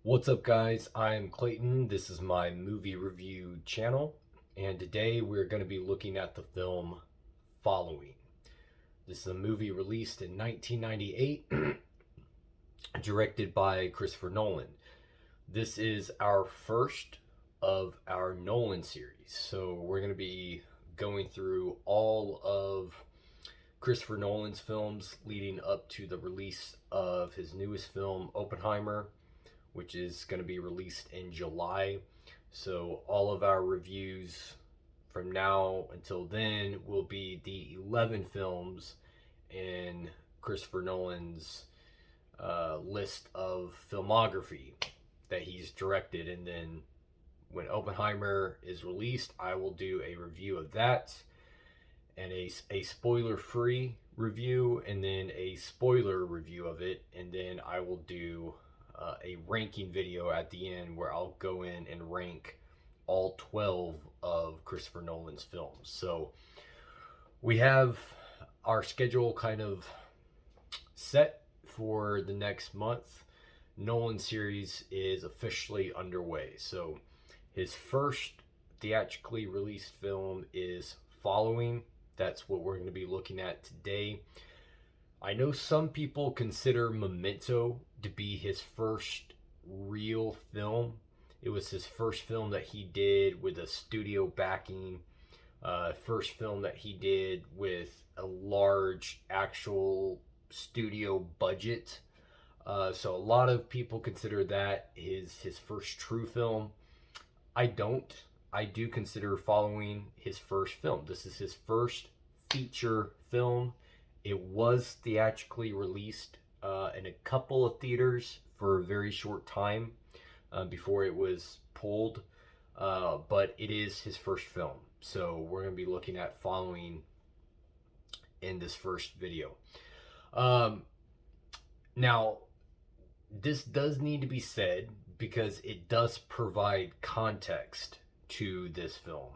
What's up, guys? I'm Clayton. This is my movie review channel, and today we're going to be looking at the film Following. This is a movie released in 1998, directed by Christopher Nolan. This is our first of our Nolan series, so we're going to be going through all of Christopher Nolan's films leading up to the release of his newest film, Oppenheimer, which is going to be released in July. So all of our reviews from now until then will be the 11 films in Christopher Nolan's list of filmography that he's directed. And then when Oppenheimer is released, I will do a review of that and a spoiler free review, and then a spoiler review of it. And then I will do a ranking video at the end where I'll go in and rank all 12 of Christopher Nolan's films. So we have our schedule kind of set for the next month. Nolan series is officially underway. So his first theatrically released film is Following. That's what we're going to be looking at today. I know some people consider Memento to be his first real film. It was his first film that he did with a studio backing, first film that he did with a large actual studio budget. So a lot of people consider that his first true film. I don't. I do consider Following his first film. This is his first feature film. It was theatrically released in a couple of theaters for a very short time before it was pulled, but it is his first film. So we're going to be looking at Following in this first video. Now, this does need to be said because it does provide context to this film,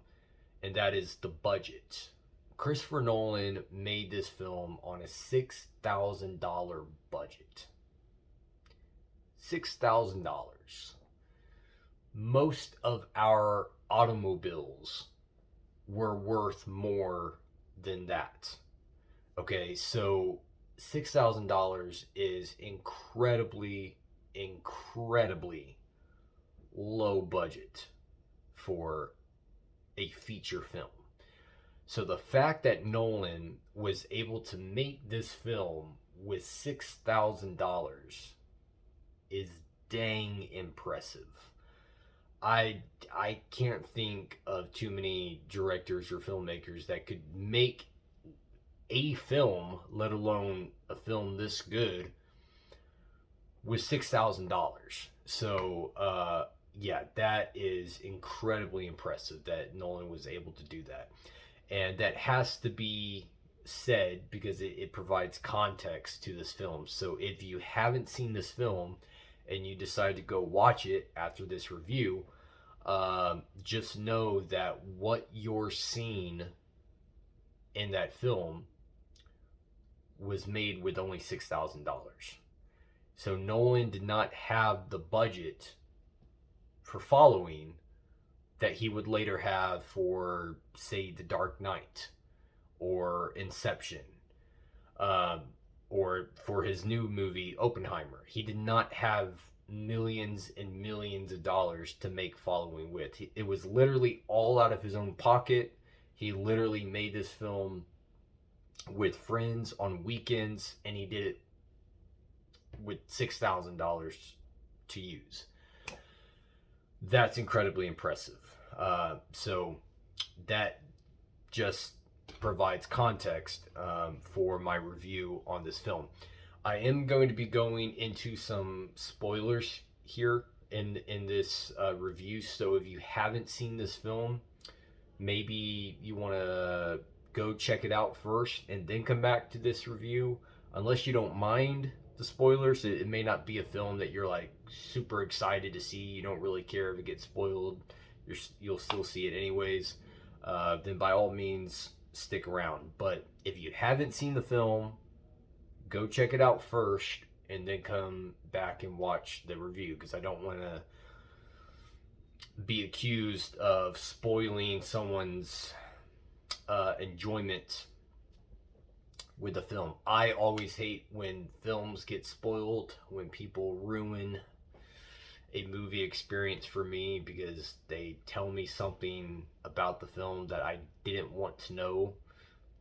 and that is the budget. Christopher Nolan made this film on a $6,000 budget. $6,000. Most of our automobiles were worth more than that. Okay, so $6,000 is incredibly low budget for a feature film. So the fact that Nolan was able to make this film with $6,000 is dang impressive. I can't think of too many directors or filmmakers that could make a film, let alone a film this good, with $6,000. So yeah, that is incredibly impressive that Nolan was able to do that. And that has to be said because it provides context to this film. So if you haven't seen this film and you decide to go watch it after this review, just know that what you're seeing in that film was made with only $6,000. So Nolan did not have the budget for Following that he would later have for, say, The Dark Knight or Inception, or for his new movie, Oppenheimer. He did not have millions and millions of dollars to make Following with. It was literally all out of his own pocket. He literally made this film with friends on weekends, and he did it with $6,000 to use. That's incredibly impressive. So that just provides context for my review on this film. I am going to be going into some spoilers here in this review. So if you haven't seen this film, maybe you want to go check it out first and then come back to this review. Unless you don't mind the spoilers, it may not be a film that you're like super excited to see. You don't really care if it gets spoiled. You'll still see it anyways. Then by all means stick around. But if you haven't seen the film, go check it out first and then come back and watch the review, because I don't want to be accused of spoiling someone's enjoyment with a film. I always hate when films get spoiled, when people ruin a movie experience for me because they tell me something about the film that I didn't want to know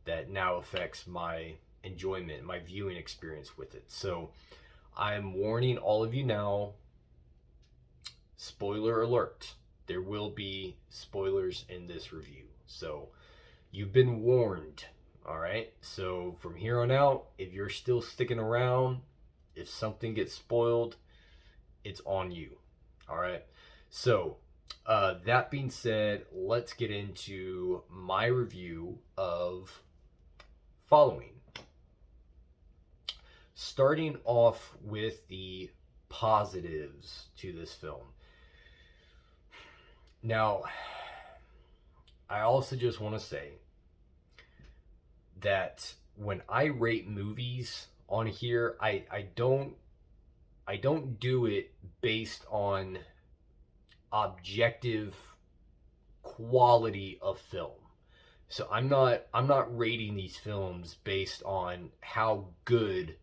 that now affects my enjoyment, my viewing experience with it. So I'm warning all of you now, spoiler alert, there will be spoilers in this review. So you've been warned. All right, so from here on out, if you're still sticking around, if something gets spoiled, it's on you. All right, so that being said, let's get into my review of Following. Starting off with the positives to this film. Now, I also just want to say that when I rate movies on here, I don't do it based on objective quality of film. So I'm not rating these films based on how good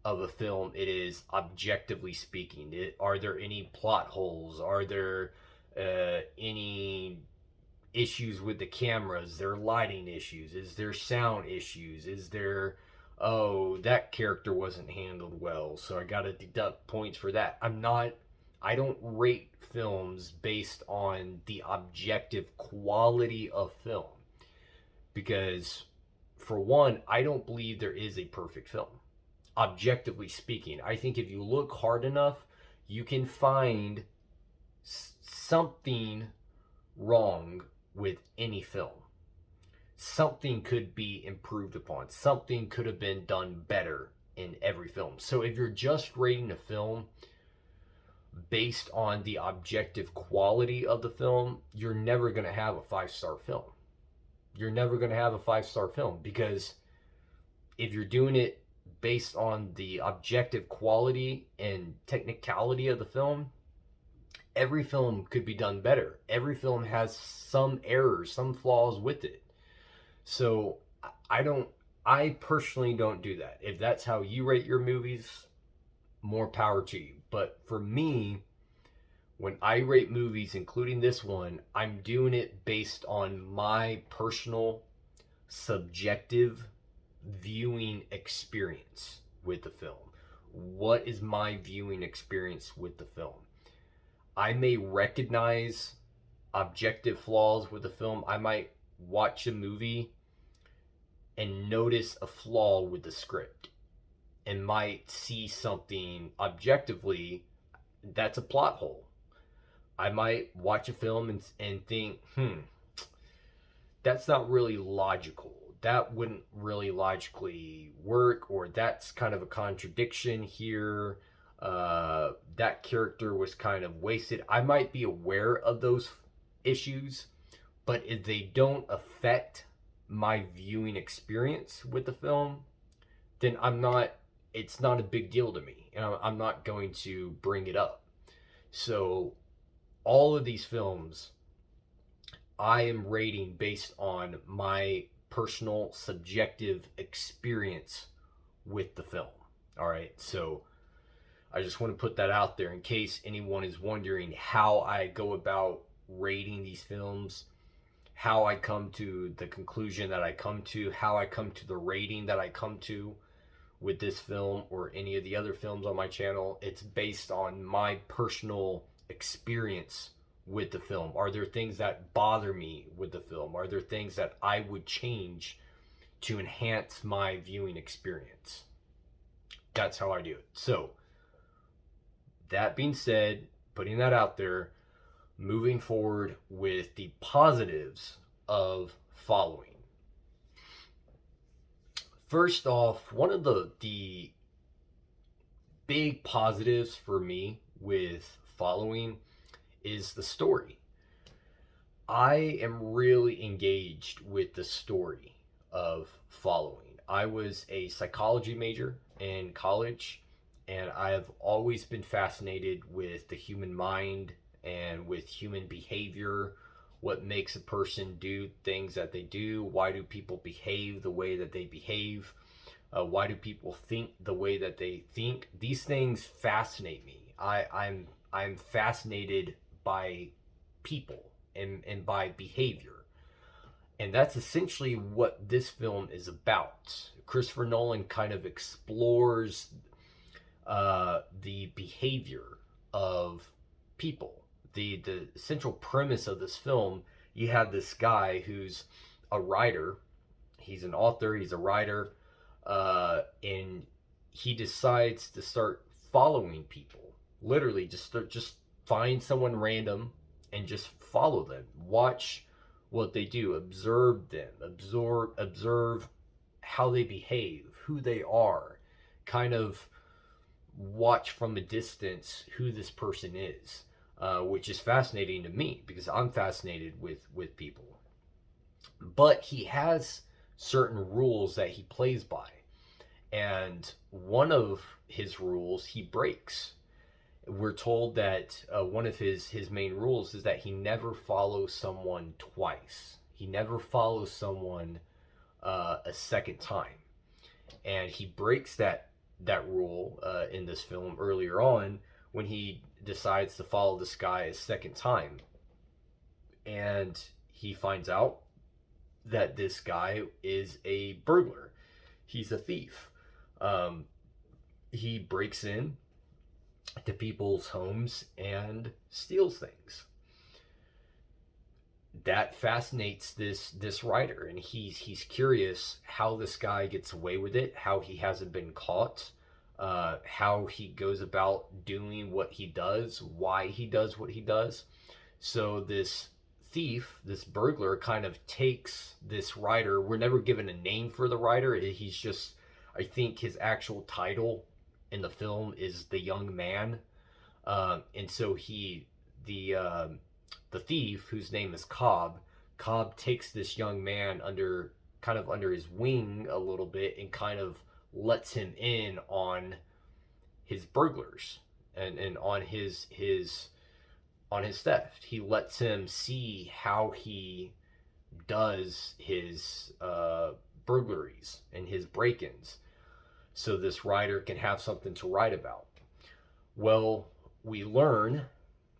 of a film it is objectively speaking. Are there any plot holes? Are there any issues with the cameras? There lighting issues? Is there sound issues? Is there, oh, that character wasn't handled well, so I gotta deduct points for that? I don't rate films based on the objective quality of film, because for one, I don't believe there is a perfect film, objectively speaking. I think if you look hard enough, you can find something wrong with any film. Something could be improved upon. Something could have been done better in every film. So if you're just rating a film based on the objective quality of the film, you're never going to have a 5-star film. You're never going to have a 5-star film, because if you're doing it based on the objective quality and technicality of the film, every film could be done better. Every film has some errors, some flaws with it. So I personally don't do that. If that's how you rate your movies, more power to you. But for me, when I rate movies, including this one, I'm doing it based on my personal subjective viewing experience with the film. What is my viewing experience with the film? I may recognize objective flaws with the film. I might watch a movie and notice a flaw with the script, and might see something objectively that's a plot hole. I might watch a film and think, that's not really logical. That wouldn't really logically work, or that's kind of a contradiction here. That character was kind of wasted. I might be aware of those issues, but if they don't affect my viewing experience with the film, then it's not a big deal to me, and I'm not going to bring it up. So all of these films I am rating based on my personal subjective experience with the film. All right, so I just want to put that out there in case anyone is wondering how I go about rating these films, how I come to the conclusion that I come to, how I come to the rating that I come to with this film or any of the other films on my channel. It's based on my personal experience with the film. Are there things that bother me with the film? Are there things that I would change to enhance my viewing experience? That's how I do it. So that being said, putting that out there, moving forward with the positives of Following. First off, one of the big positives for me with Following is the story. I am really engaged with the story of Following. I was a psychology major in college, and I have always been fascinated with the human mind and with human behavior. What makes a person do things that they do? Why do people behave the way that they behave? Why do people think the way that they think? These things fascinate me. I'm fascinated by people and by behavior. And that's essentially what this film is about. Christopher Nolan kind of explores the behavior of people. The central premise of this film, you have this guy who's a writer. He's an author. He's a writer, and he decides to start following people. Literally, just find someone random and just follow them. Watch what they do. Observe them. Observe how they behave, who they are. Kind of watch from a distance who this person is, which is fascinating to me because I'm fascinated with people. But he has certain rules that he plays by, and one of his rules he breaks. We're told that one of his main rules is that he never follows someone twice. He never follows someone a second time, and he breaks that rule in this film earlier on when he decides to follow this guy a second time, and he finds out that this guy is a burglar. He's a thief. He breaks in to people's homes and steals things. That fascinates this writer, and he's curious how this guy gets away with it, how he hasn't been caught, how he goes about doing what he does, why he does what he does. So this thief, this burglar, kind of takes this writer. We're never given a name for the writer. He's just, I think his actual title in the film is the young man, and so the thief, whose name is Cobb takes this young man under his wing a little bit and kind of lets him in on his burglars and on his theft. He lets him see how he does his burglaries and his break-ins, so this writer can have something to write about. Well, we learn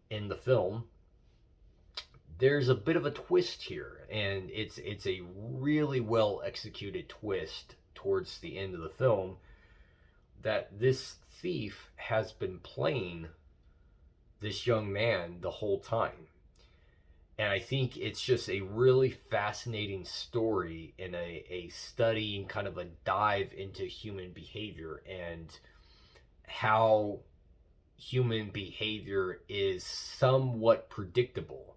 in the film there's a bit of a twist here, and it's a really well executed twist towards the end of the film, that this thief has been playing this young man the whole time. And I think it's just a really fascinating story and a study and kind of a dive into human behavior and how human behavior is somewhat predictable.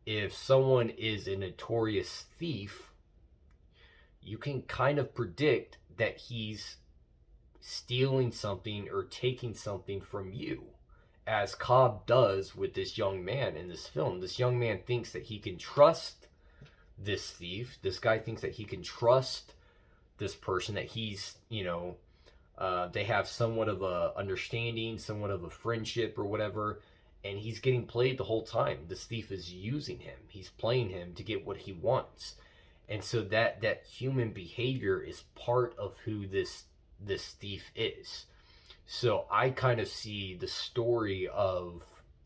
If someone is a notorious thief, you can kind of predict that he's stealing something or taking something from you, as Cobb does with this young man in this film. This young man thinks that he can trust this thief. This guy thinks that he can trust this person, that he's, they have somewhat of a understanding, somewhat of a friendship or whatever, and he's getting played the whole time. This thief is using him. He's playing him to get what he wants. And so that human behavior is part of who this thief is. So I kind of see the story of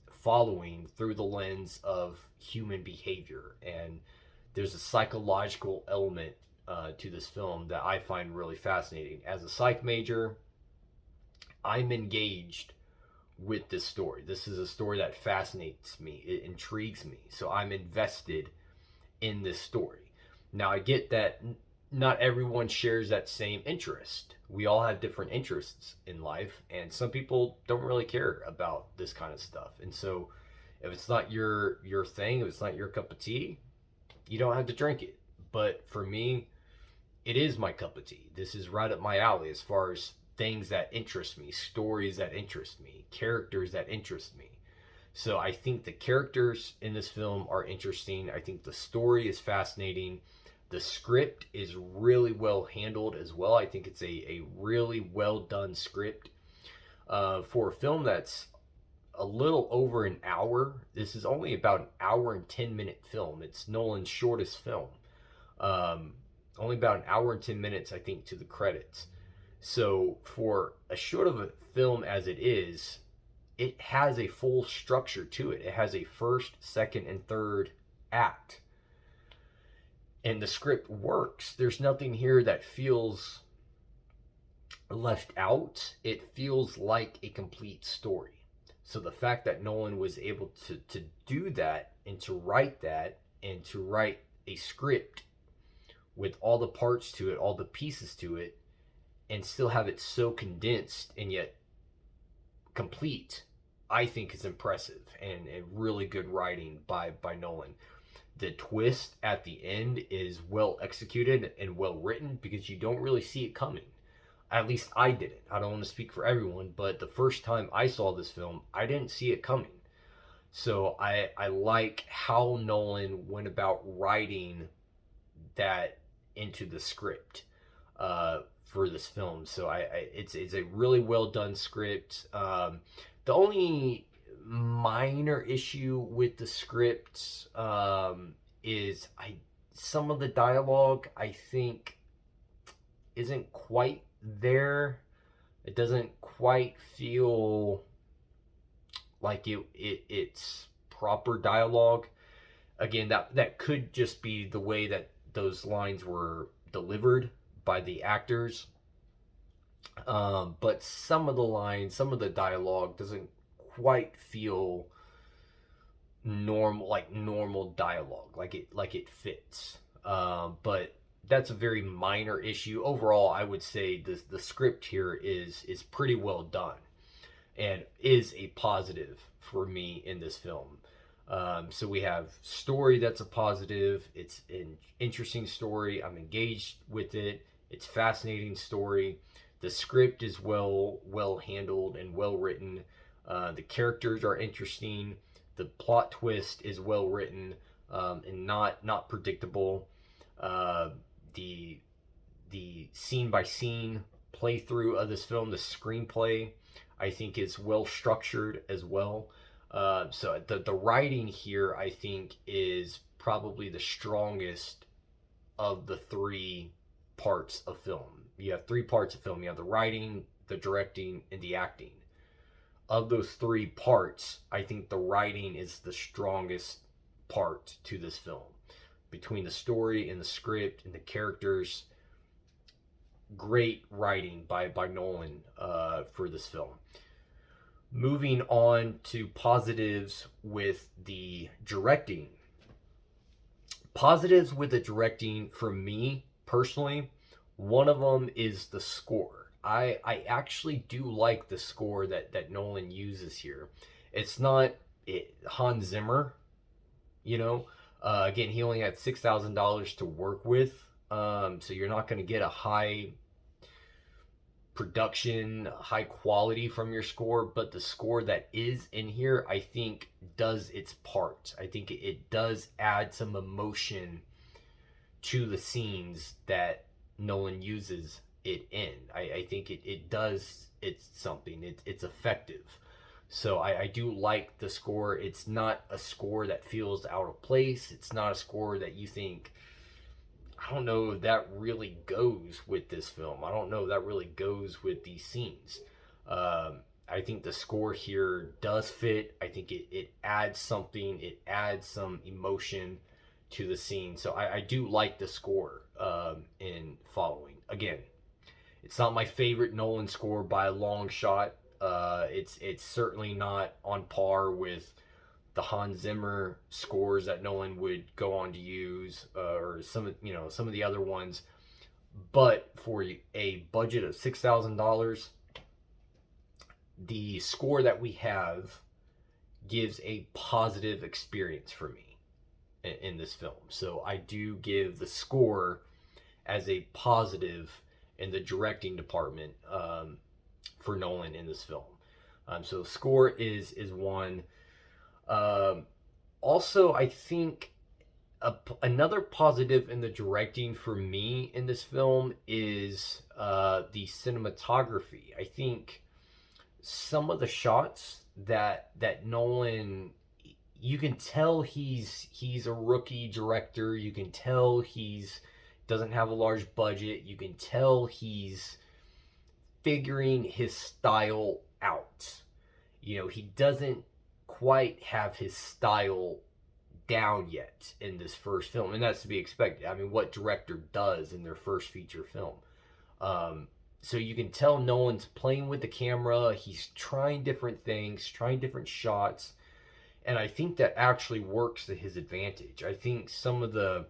following through the lens of human behavior, and there's a psychological element to this film that I find really fascinating. As a psych major, I'm engaged with this story. This is a story that fascinates me. It intrigues me. So I'm invested in this story. Now, I get that not everyone shares that same interest. We all have different interests in life, and some people don't really care about this kind of stuff. And so if it's not your thing, if it's not your cup of tea, you don't have to drink it. But for me, it is my cup of tea. This is right up my alley as far as things that interest me, stories that interest me, characters that interest me. So I think the characters in this film are interesting. I think the story is fascinating. The script is really well handled as well. I think it's a really well done script for a film that's a little over an hour. This is only about an hour and 10-minute film. It's Nolan's shortest film. Um, Only about an hour and 10 minutes, I think, to the credits. So for as short of a film as it is, it has a full structure to it. It has a first, second, and third act. And the script works. There's nothing here that feels left out. It feels like a complete story. So the fact that Nolan was able to do that and to write that and to write a script with all the parts to it, all the pieces to it, and still have it so condensed and yet complete, I think is impressive and really good writing by Nolan. The twist at the end is well executed and well written because you don't really see it coming. At least I didn't. I don't want to speak for everyone, but the first time I saw this film, I didn't see it coming. So I like how Nolan went about writing that into the script for this film. So it's a really well done script. The only minor issue with the script is some of the dialogue I think isn't quite there. It doesn't quite feel like it's proper dialogue. Again, that could just be the way that those lines were delivered by the actors. But some of the lines, some of the dialogue doesn't quite feel normal dialogue, like it fits. But that's a very minor issue. Overall, I would say the script here is pretty well done and is a positive for me in this film. So we have story that's a positive. It's an interesting story. I'm engaged with it. It's fascinating story. The script is well handled and well written. The characters are interesting. The plot twist is well written and not predictable. The scene by scene playthrough of this film, the screenplay, I think is well structured as well. So the writing here, I think, is probably the strongest of the three parts of film. You have three parts of film. You have the writing, the directing, and the acting. Of those three parts, I think the writing is the strongest part to this film. Between the story and the script and the characters, great writing by Nolan for this film. Moving on to positives with the directing. Positives with the directing for me personally, one of them is the score. I actually do like the score that Nolan uses here. It's not Hans Zimmer, you know. Again, he only had $6,000 to work with, so you're not going to get a high production, high quality from your score, but the score that is in here, I think, does its part. I think it does add some emotion to the scenes that Nolan uses it in. I think it does it's something. It's effective. So I do like the score. It's not a score that feels out of place. It's not a score that you think, I don't know if that really goes with this film. I don't know if that really goes with these scenes. I think the score here does fit. I think it adds something. It adds some emotion to the scene. So I do like the score in Following. Again, it's not my favorite Nolan score by a long shot. It's certainly not on par with the Hans Zimmer scores that Nolan would go on to use, or some of the other ones. But for a budget of $6,000, the score that we have gives a positive experience for me in this film. So I do give the score as a positive in the directing department for Nolan in this film. So the score is one. Also, I think Another positive in the directing for me in this film is the cinematography. I think some of the shots that Nolan, you can tell he's a rookie director. You can tell he's doesn't have a large budget. You can tell he's figuring his style out. You know, he doesn't quite have his style down yet in this first film, and that's to be expected. I mean, what director does in their first feature film? So you can tell Nolan's playing with the camera. He's trying different things, trying different shots, and I think that actually works to his advantage. I think some of the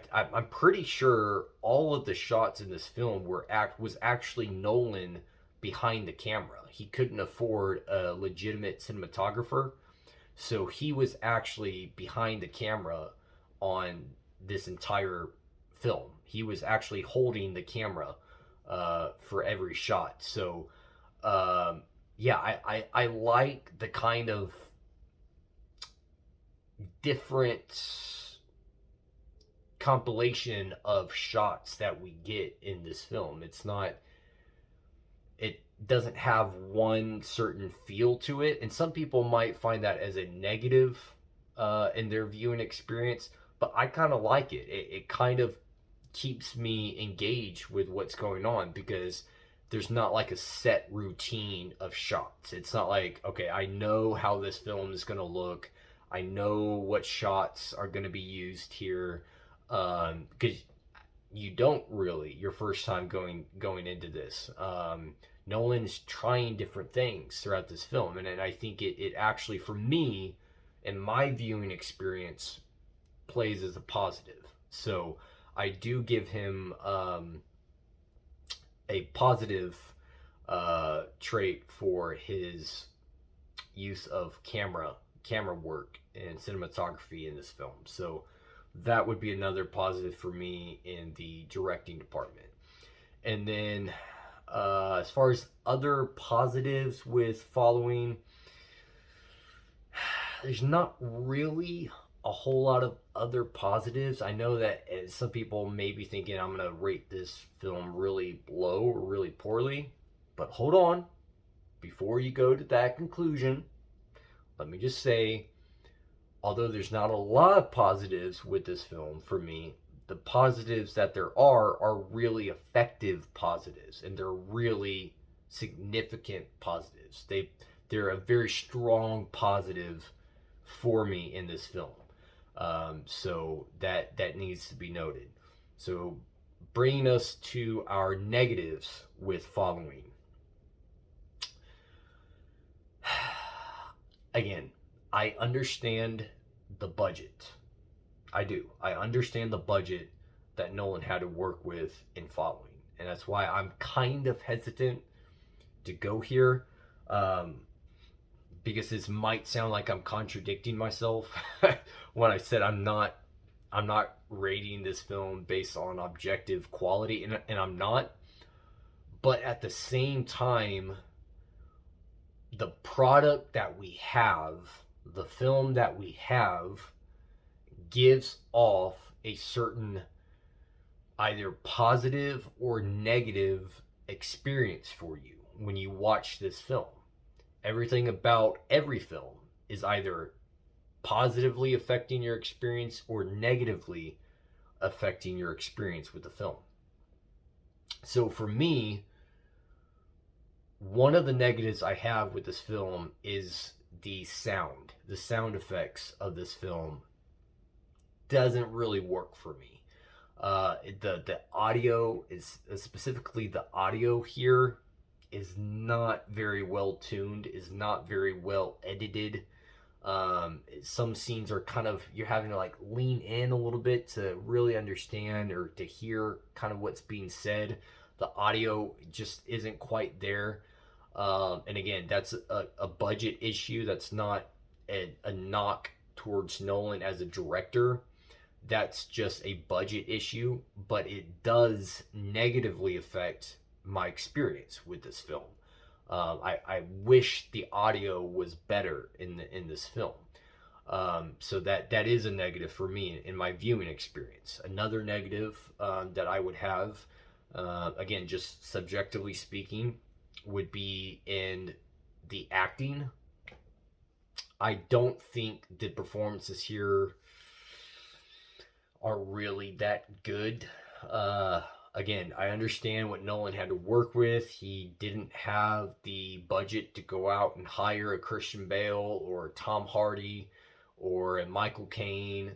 I'm pretty sure all of the shots in this film was actually Nolan behind the camera. He couldn't afford a legitimate cinematographer, so he was actually behind the camera on this entire film. He was actually holding the camera for every shot. So yeah, I like the kind of different compilation of shots that we get in this film. It doesn't have one certain feel to it, and some people might find that as a negative in their viewing experience, but I kind of like it. It kind of keeps me engaged with what's going on, because there's not like a set routine of shots. It's not like, okay, I know how this film is going to look. I know what shots are going to be used here, because you don't really your first time going into this. Nolan's trying different things throughout this film, and I think it actually, for me, in my viewing experience, plays as a positive. So I do give him a positive trait for his use of camera work and cinematography in this film. So that would be another positive for me in the directing department. And then as far as other positives with Following, there's not really a whole lot of other positives. I know that some people may be thinking I'm going to rate this film really low or really poorly, but hold on. Before you go to that conclusion, let me just say, although there's not a lot of positives with this film for me, the positives that there are really effective positives, and they're really significant positives. They're a very strong positive for me in this film. So that needs to be noted. So bringing us to our negatives with Following. Again, I understand the budget. I do. I understand the budget that Nolan had to work with in Following. And that's why I'm kind of hesitant to go here. Because this might sound like I'm contradicting myself when I said I'm not rating this film based on objective quality, and I'm not. But at the same time, the product that we have, the film that we have, gives off a certain either positive or negative experience for you when you watch this film. Everything about every film is either positively affecting your experience or negatively affecting your experience with the film. So for me, one of the negatives I have with this film is the sound. The sound effects of this film doesn't really work for me. The audio is, specifically the audio here, is not very well tuned, is not very well edited. Some scenes are kind of, you're having to like lean in a little bit to really understand or to hear kind of what's being said. The audio just isn't quite there. And again, that's a budget issue. That's not a knock towards Nolan as a director. That's just a budget issue, but it does negatively affect my experience with this film. I wish the audio was better in this film. So that is a negative for me in my viewing experience. Another negative that I would have, again, just subjectively speaking, would be in the acting. I don't think the performances here are really that good. Again, I understand what Nolan had to work with. He didn't have the budget to go out and hire a Christian Bale or Tom Hardy or a Michael Caine.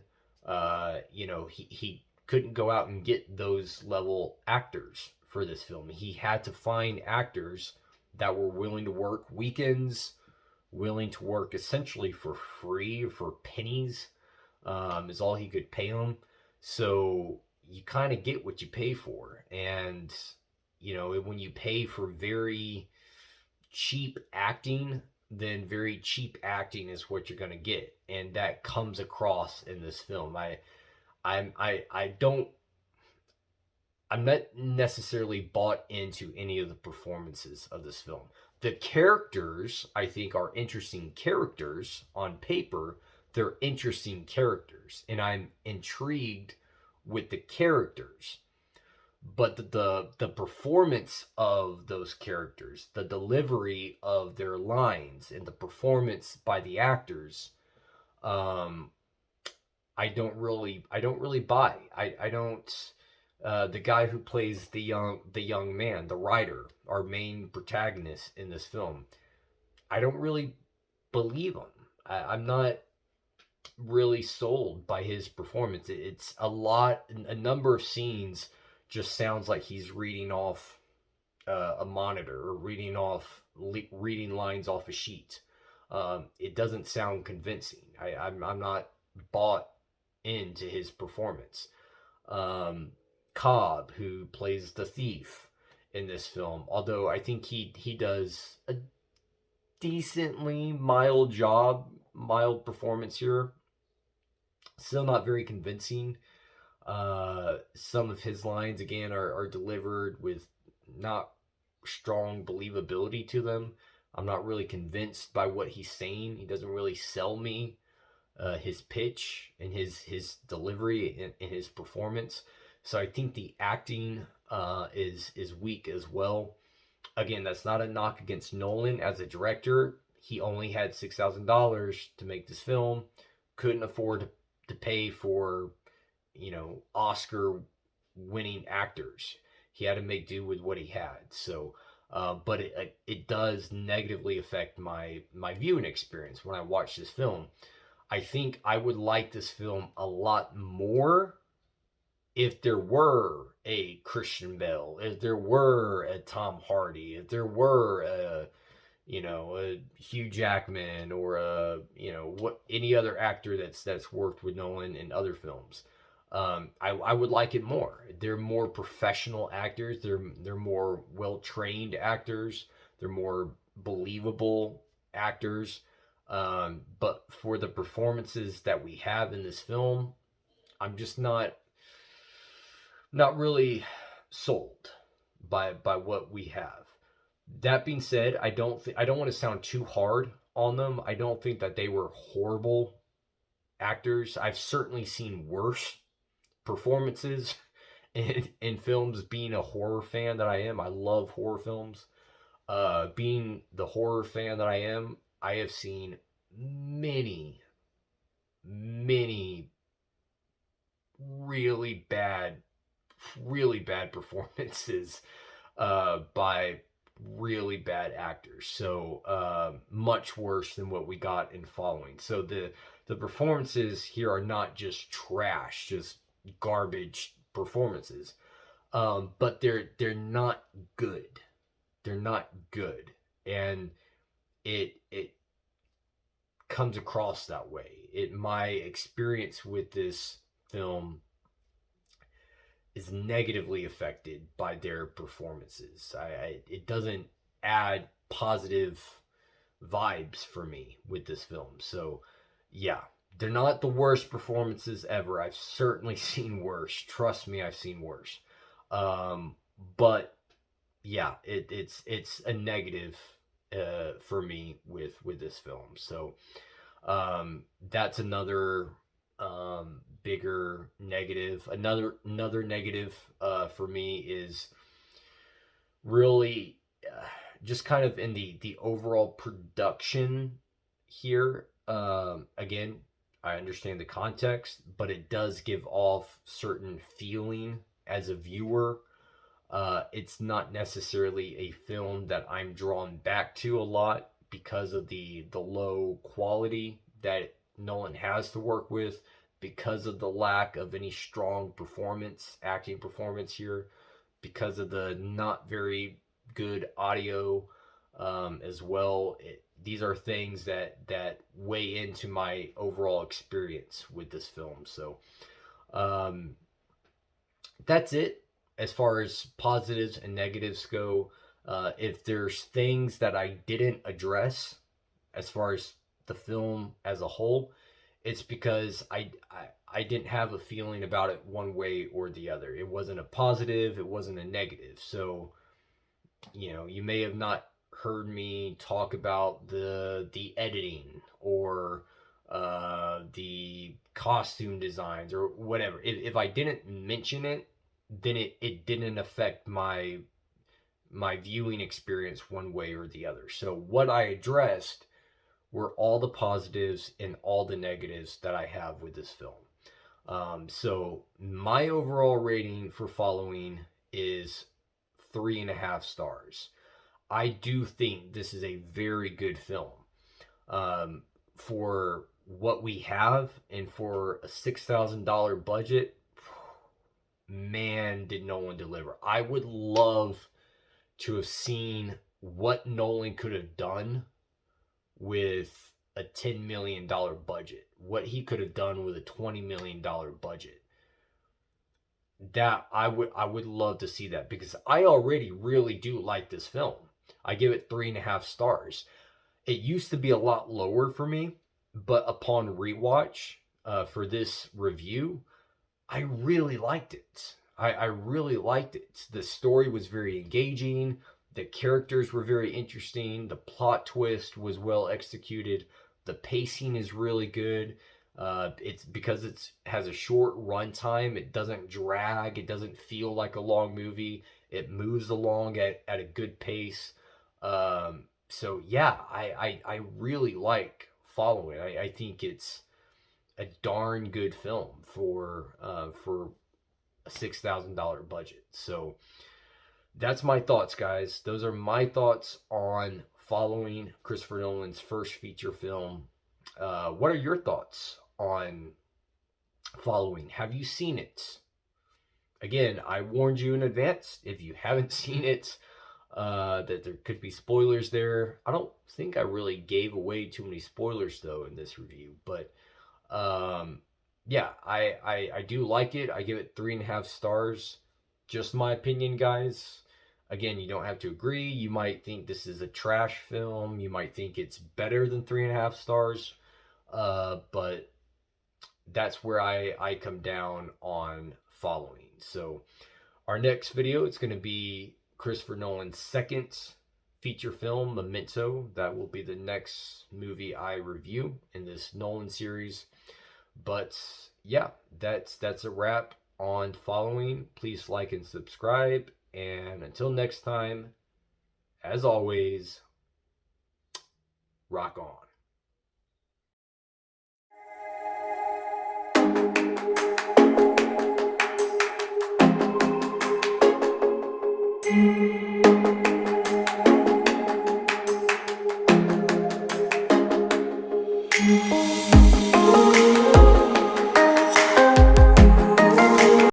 He couldn't go out and get those level actors for this film. He had to find actors that were willing to work weekends, willing to work essentially for free, for pennies, is all he could pay them. So you kind of get what you pay for. And, when you pay for very cheap acting, then very cheap acting is what you're going to get. And that comes across in this film. I'm not necessarily bought into any of the performances of this film. The characters, I think, are interesting characters on paper. They're interesting characters, and I'm intrigued with the characters. But the performance of those characters, the delivery of their lines, and the performance by the actors, um, I don't really buy. I don't. The guy who plays the young man, the writer, our main protagonist in this film, I don't really believe him. I'm not really sold by his performance. It's a number of scenes just sounds like he's reading off a monitor or reading lines off a sheet. It doesn't sound convincing. I'm not bought into his performance. Cobb, who plays the thief in this film, although I think he does a decently mild performance here, still not very convincing. Some of his lines again are delivered with not strong believability to them. I'm not really convinced by what he's saying. He doesn't really sell me his pitch and his delivery and his performance. So I think the acting is weak as well. Again, that's not a knock against Nolan as a director. He only had $6,000 to make this film. Couldn't afford to pay for, Oscar winning actors. He had to make do with what he had. So, but it does negatively affect my viewing experience when I watch this film. I think I would like this film a lot more if there were a Christian Bale, if there were a Tom Hardy, if there were a Hugh Jackman or what any other actor that's worked with Nolan in other films. I would like it more. They're more professional actors. They're more well trained actors. They're more believable actors. But for the performances that we have in this film, I'm just not really sold by what we have. That being said, I don't want to sound too hard on them. I don't think that they were horrible actors. I've certainly seen worse performances in films. Being a horror fan that I am, I love horror films. Being the horror fan that I am, I have seen many really bad performances by really bad actors. So much worse than what we got in Following. So the performances here are not just trash, just garbage performances. But they're not good. They're not good, and it comes across that way. My experience with this film is negatively affected by their performances. It doesn't add positive vibes for me with this film. So yeah, they're not the worst performances ever. I've certainly seen worse. Trust me, I've seen worse. But yeah, it's a negative for me with this film. So That's another bigger negative. Another negative for me is really just kind of in the overall production here. Again, I understand the context, but it does give off certain feeling as a viewer. It's not necessarily a film that I'm drawn back to a lot because of the low quality that Nolan has to work with, because of the lack of any strong acting performance here, because of the not very good audio as well. These are things that weigh into my overall experience with this film. So um, that's it as far as positives and negatives go. If there's things that I didn't address as far as the film as a whole, it's because I didn't have a feeling about it one way or the other. It wasn't a positive, it wasn't a negative. So, you may have not heard me talk about the editing or the costume designs or whatever. If I didn't mention it, then it didn't affect my viewing experience one way or the other. So what I addressed were all the positives and all the negatives that I have with this film. So my overall rating for Following is 3.5 stars. I do think this is a very good film. For what we have and for a $6,000 budget, man, did Nolan deliver. I would love to have seen what Nolan could have done with a $10 million budget, what he could have done with a $20 million budget. That I would love to see that, because I already really do like this film. I give it 3.5 stars. It used to be a lot lower for me, but upon rewatch for this review, I really liked it. I really liked it. The story was very engaging. The characters were very interesting. The plot twist was well executed. The pacing is really good. It's because it has a short runtime. It doesn't drag. It doesn't feel like a long movie. It moves along at a good pace. So yeah, I really like Following. I think it's a darn good film for a $6,000 budget. So that's my thoughts, guys. Those are my thoughts on Following, Christopher Nolan's first feature film. What are your thoughts on Following? Have you seen it? Again, I warned you in advance. If you haven't seen it, that there could be spoilers there. I don't think I really gave away too many spoilers though in this review, but yeah, I do like it. I give it 3.5 stars. Just my opinion, guys. Again, you don't have to agree. You might think this is a trash film. You might think it's better than 3.5 stars. But that's where I come down on Following. So our next video, it's going to be Christopher Nolan's second feature film, Memento. That will be the next movie I review in this Nolan series. But yeah, that's a wrap on Following. Please like and subscribe. And until next time, as always, rock on.